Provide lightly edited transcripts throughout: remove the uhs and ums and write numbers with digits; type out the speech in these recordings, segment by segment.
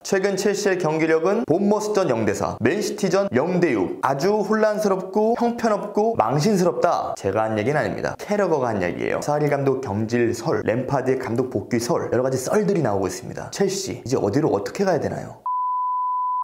최근 첼시의 경기력은 본머스전 0대4, 맨시티전 0대6. 아주 혼란스럽고 형편없고 망신스럽다. 제가 한 얘기는 아닙니다. 캐러거가 한 얘기예요. 사리 감독 경질 설, 램파드의 감독 복귀 설, 여러가지 썰들이 나오고 있습니다. 첼시 이제 어디로 어떻게 가야 되나요?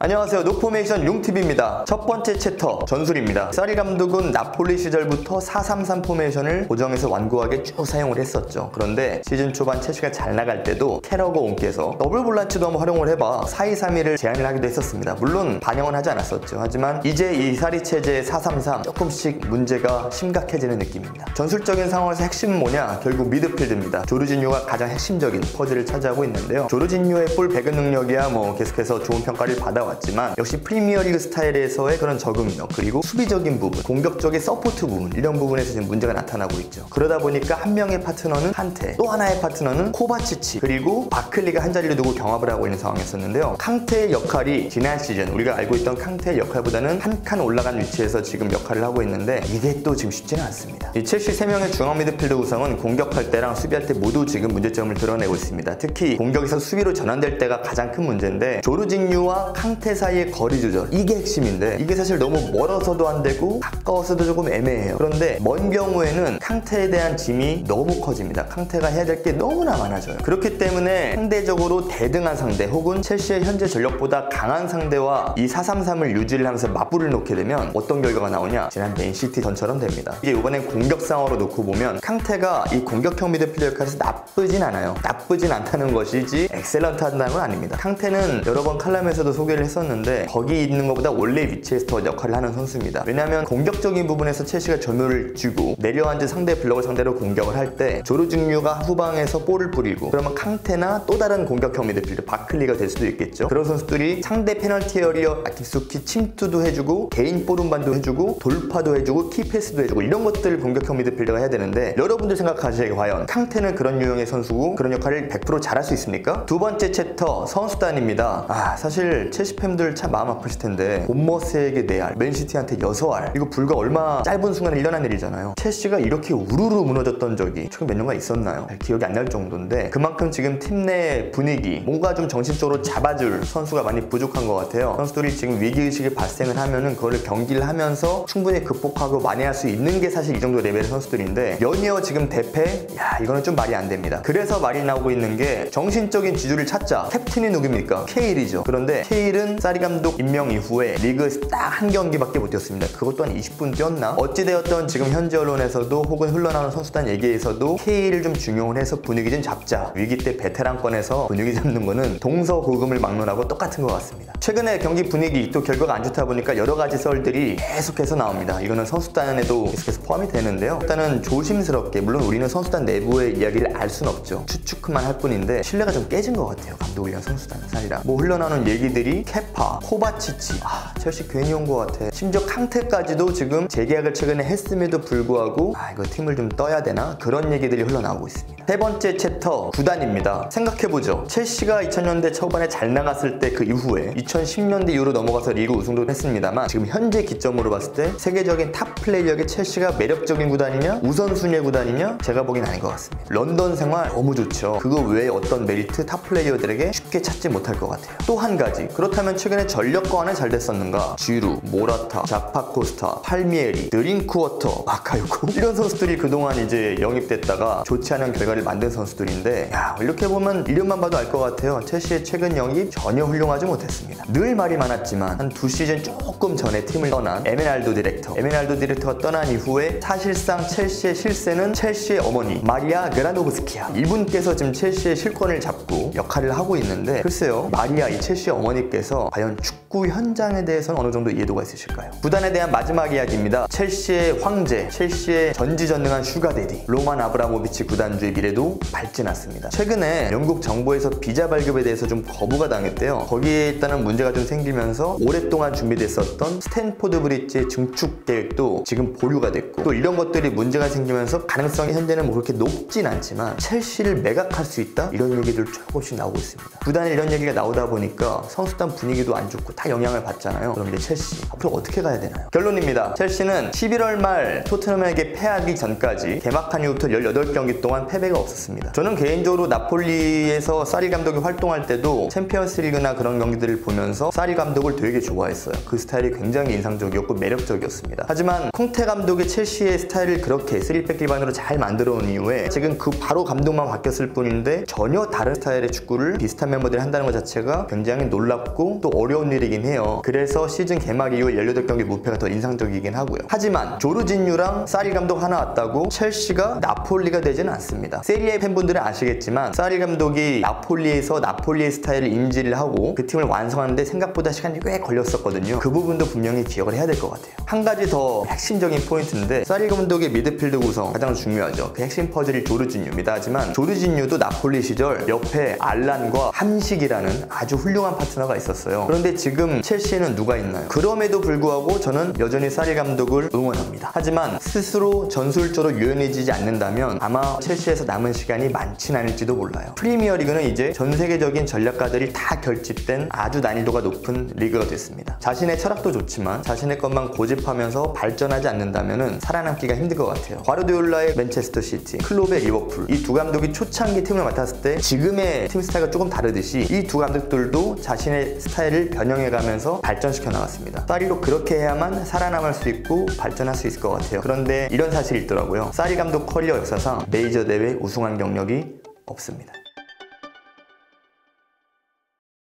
안녕하세요. 노포메이션 융TV입니다. 첫 번째 챕터 전술입니다. 사리 감독은 나폴리 시절부터 4-3-3 포메이션을 고정해서 완고하게 쭉 사용을 했었죠. 그런데 시즌 초반 첼시가 잘 나갈 때도 캐러거 옹께서 더블 볼란치도 한번 활용을 해봐 4-2-3-1을 제안을 하기도 했었습니다. 물론 반영은 하지 않았었죠. 하지만 이제 이 사리 체제의 4-3-3 조금씩 문제가 심각해지는 느낌입니다. 전술적인 상황에서 핵심은 뭐냐? 결국 미드필드입니다. 조르진효가 가장 핵심적인 퍼즐을 차지하고 있는데요. 조르진효의 볼 배근 능력이야 뭐 계속해서 좋은 평가를 받아왔지만 역시 프리미어리그 스타일에서의 그런 적응력, 그리고 수비적인 부분, 공격적인 서포트 부분, 이런 부분에서 지금 문제가 나타나고 있죠. 그러다 보니까 한 명의 파트너는 칸테, 또 하나의 파트너는 코바치치, 그리고 바클리가 한 자리를 두고 경합을 하고 있는 상황이었었는데요. 칸테의 역할이 지난 시즌 우리가 알고 있던 칸테의 역할보다는 한 칸 올라간 위치에서 지금 역할을 하고 있는데 이게 또 지금 쉽지는 않습니다. 이 첼시 3명의 중앙 미드필더 구성은 공격할 때랑 수비할 때 모두 지금 문제점을 드러내고 있습니다. 특히 공격에서 수비로 전환될 때가 가장 큰 문제인데, 조르진유와 칸테 사이의 거리 조절, 이게 핵심인데 이게 사실 너무 멀어서도 안 되고 가까워서도 조금 애매해요. 그런데 먼 경우에는 칸테에 대한 짐이 너무 커집니다. 칸테가 해야 될 게 너무나 많아져요. 그렇기 때문에 상대적으로 대등한 상대, 혹은 첼시의 현재 전력보다 강한 상대와 이 4-3-3을 유지를 하면서 맞불을 놓게 되면 어떤 결과가 나오냐? 지난 맨시티 전처럼 됩니다. 이제 이번엔 공격 상황으로 놓고 보면 칸테가 이 공격형 미드필더 역할에서 나쁘진 않아요. 나쁘진 않다는 것이지 엑셀런트 한다는 건 아닙니다. 칸테는 여러 번 칼럼에서도 소개를 했었는데 거기 있는 것보다 원래 위치에서 더 역할을 하는 선수입니다. 왜냐하면 공격적인 부분에서 첼시가 점유를 쥐고 내려앉은 상대 블록을 상대로 공격을 할 때 조르진유가 후방에서 볼을 뿌리고, 그러면 칸테나 또 다른 공격형 미드필더 바클리가 될 수도 있겠죠. 그런 선수들이 상대 페널티 에리어 깊숙이 침투도 해주고 개인 볼 운반도 해주고 돌파도 해주고 키패스도 해주고, 이런 것들을 공격형 미드필더가 해야 되는데, 여러분들 생각하시기에 과연 칸테는 그런 유형의 선수고 그런 역할을 100% 잘할 수 있습니까? 두 번째 챕터 선수단입니다. 사실 첼시 팬들 참 마음 아프실 텐데 본머스에게 4알, 맨시티한테 6알, 이거 불과 얼마 짧은 순간에 일어난 일이잖아요. 첼시가 이렇게 우르르 무너졌던 적이 최근 몇 년간 있었나요? 기억이 안 날 정도인데, 그만큼 지금 팀 내 분위기, 뭔가 좀 정신적으로 잡아줄 선수가 많이 부족한 것 같아요. 선수들이 지금 위기의식이 발생을 하면은 그걸 경기를 하면서 충분히 극복하고 만회할 수 있는 게 사실 이 정도 레벨의 선수들인데, 연이어 지금 대패? 야, 이거는 좀 말이 안 됩니다. 그래서 말이 나오고 있는 게 정신적인 지주를 찾자. 캡틴이 누굽니까? 케일이죠. 그런데 케일은 사리 감독 임명 이후에 리그에서 딱 한 경기밖에 못 뛰었습니다. 그것도 한 20분 뛰었나? 어찌되었던 지금 현지 언론에서도 혹은 흘러나오는 선수단 얘기에서도 케일을 좀 중용을 해서 분위기 좀 잡자. 위기 때 베테랑권에서 분위기 잡는 거는 동서고금을 막론하고 똑같은 것 같습니다. 최근에 경기 분위기 또 결과가 안 좋다 보니까 여러 가지 썰들이 계속해서 나옵니다. 이거는 선수단에도 계속해서 포함이 되는데요. 일단은 조심스럽게, 물론 우리는 선수단 내부의 이야기를 알 순 없죠. 추측만 할 뿐인데 신뢰가 좀 깨진 것 같아요. 감독이랑 선수단 사이랑. 뭐 흘러나오는 얘기들이 케파, 코바치치, 첼시 괜히 온 것 같아. 심지어 칸테까지도 지금 재계약을 최근에 했음에도 불구하고 이거 팀을 좀 떠야 되나? 그런 얘기들이 흘러나오고 있습니다. 세 번째 챕터 구단입니다. 생각해보죠. 첼시가 2000년대 초반에 잘 나갔을 때 그 이후에 2010년대 이후로 넘어가서 리그 우승도 했습니다만, 지금 현재 기점으로 봤을 때 세계적인 탑 플레이력의 첼시가 매력적인 구단이냐? 우선순위의 구단이냐? 제가 보기엔 아닌 것 같습니다. 런던 생활 너무 좋죠. 그거 외에 어떤 메리트 탑 플레이어들에게 쉽게 찾지 못할 것 같아요. 또 한 가지, 그렇다면 최근에 전력 거환을 잘 됐었는가? 지루, 모라타, 자파코스타, 팔미에리, 드링크워터, 바카요코, 이런 선수들이 그동안 이제 영입됐다가 좋지 않은 결과를 만든 선수들인데, 이렇게 보면 이름만 봐도 알 것 같아요. 첼시의 최근 영입 전혀 훌륭하지 못했습니다. 늘 말이 많았지만 한 2시즌 조금 전에 팀을 떠난 에메랄도 디렉터가 떠난 이후에 사실상 첼시의 실세는 첼시의 어머니 마리아 그라노브스키아, 이분께서 지금 첼시의 실권을 잡고 역할을 하고 있는데, 글쎄요, 마리아 이 첼시의 어머니께서 과연 축구 현장에 대해서는 어느 정도 이해도가 있으실까요? 구단에 대한 마지막 이야기입니다. 첼시의 황제, 첼시의 전지전능한 슈가데디 로만 아브라모비치 구단주의 미래도 밝지 않습니다. 최근에 영국 정부에서 비자 발급에 대해서 좀 거부가 당했대요. 거기에 일단은 문제가 좀 생기면서 오랫동안 준비됐었던 스탠포드 브릿지의 증축 계획도 지금 보류가 됐고, 또 이런 것들이 문제가 생기면서 가능성이 현재는 뭐 그렇게 높진 않지만 첼시를 매각할 수 있다? 이런 얘기들 조금씩 나오고 있습니다. 구단에 이런 얘기가 나오다 보니까 선수단 분위기도 안 좋고 다 영향을 받잖아요. 그럼 이제 첼시 앞으로 어떻게 가야 되나요? 결론입니다. 첼시는 11월 말 토트넘에게 패하기 전까지 개막한 이후부터 18경기 동안 패배가 없었습니다. 저는 개인적으로 나폴리에서 사리 감독이 활동할 때도 챔피언스 리그나 그런 경기들을 보면서 사리 감독을 되게 좋아했어요. 그 스타일이 굉장히 인상적이었고 매력적이었습니다. 하지만 콩테 감독의 첼시의 스타일을 그렇게 3백 기반으로 잘 만들어 온 이후에 지금 그 바로 감독만 바뀌었을 뿐인데 전혀 다른 스타일의 축구를 비슷한 멤버들이 한다는 것 자체가 굉장히 놀랍고 또 어려운 일이긴 해요. 그래서 시즌 개막 이후 18경기 무패가 더 인상적이긴 하고요. 하지만 조르진유랑 사리 감독 하나 왔다고 첼시가 나폴리가 되지는 않습니다. 세리에 팬분들은 아시겠지만 사리 감독이 나폴리에서 나폴리의 스타일을 인지를 하고 그 팀을 완성하는데 생각보다 시간이 꽤 걸렸었거든요. 그 부분도 분명히 기억을 해야 될 것 같아요. 한 가지 더 핵심적인 포인트인데 사리 감독의 미드필드 구성 가장 중요하죠. 그 핵심 퍼즐이 조르진유입니다. 하지만 조르진유도 나폴리 시절 옆에 알란과 함식이라는 아주 훌륭한 파트너가 있었어요. 그런데 지금 첼시에는 누가 있나요? 그럼에도 불구하고 저는 여전히 사리 감독을 응원합니다. 하지만 스스로 전술적으로 유연해지지 않는다면 아마 첼시에서 남은 시간이 많진 않을지도 몰라요. 프리미어리그는 이제 전 세계적인 전략가들이 다 결집된 아주 난이도가 높은 리그가 됐습니다. 자신의 철학도 좋지만 자신의 것만 고집하면서 발전하지 않는다면 살아남기가 힘들 것 같아요. 과르디올라의 맨체스터 시티, 클롭의 리버풀, 이 두 감독이 초창기 팀을 맡았을 때 지금의 팀 스타일과 조금 다르듯이 이 두 감독들도 자신의 스타일을 변형해가면서 발전시켜 나갔습니다. 사리도 그렇게 해야만 살아남을 수 있고 발전할 수 있을 것 같아요. 그런데 이런 사실이 있더라고요. 사리 감독 커리어 역사상 메이저 대회 우승한 경력이 없습니다.